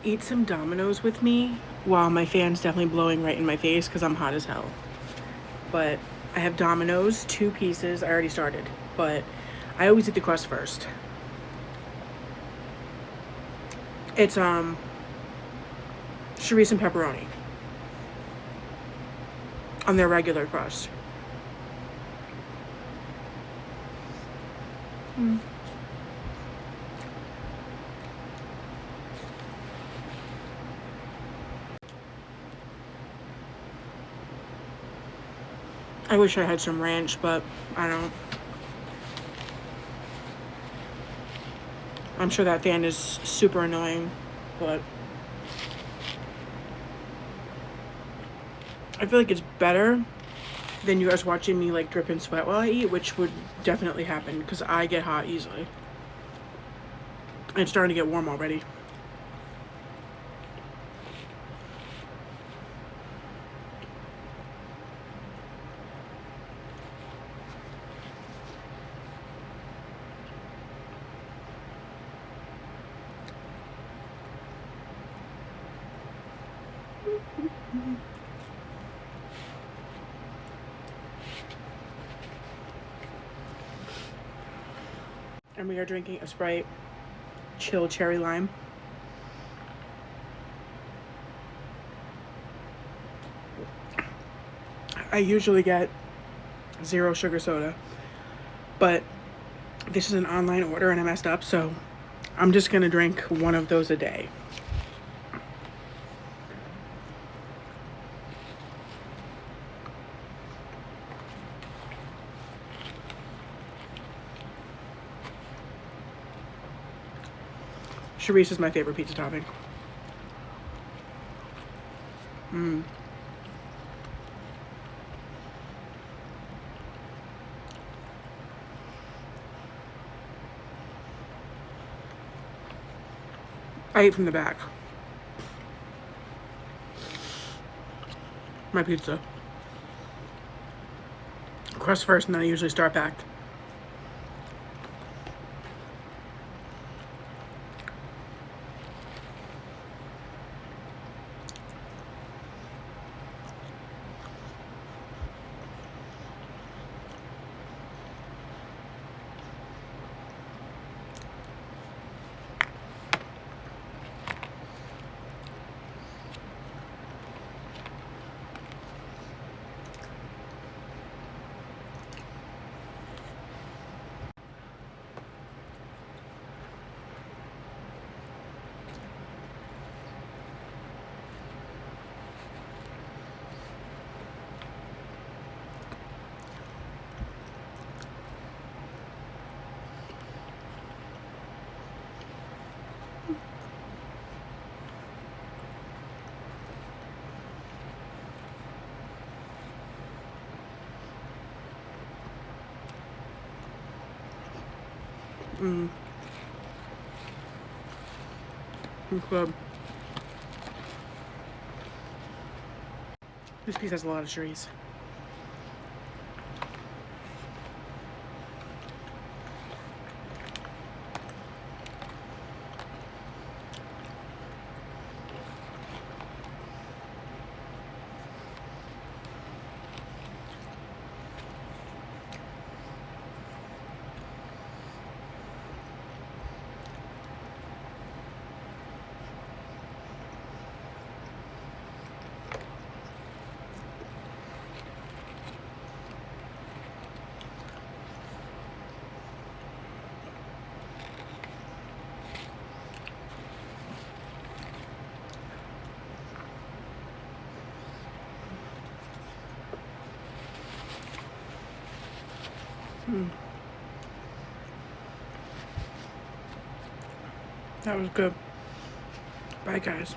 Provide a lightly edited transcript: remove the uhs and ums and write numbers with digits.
Eat some Domino's with me while my fan's definitely blowing right in my face because I'm hot as hell. But I have Domino's, 2 pieces. I already started, but I always eat the crust first. It's chorizo and pepperoni on their regular crust. I wish I had some ranch, but I don't. I'm sure that fan is super annoying, but I feel like it's better than you guys watching me like drip and sweat while I eat, which would definitely happen because I get hot easily. And it's starting to get warm already. And we are drinking a Sprite chill cherry lime. I usually get 0 sugar soda, but this is an online order and I messed up, so I'm just gonna drink one of those a day. Chorizo is my favorite pizza topping. I ate from the back. My pizza. Crust first, and then I usually start back. Club. This piece has a lot of chorizo. That was good. Bye, guys.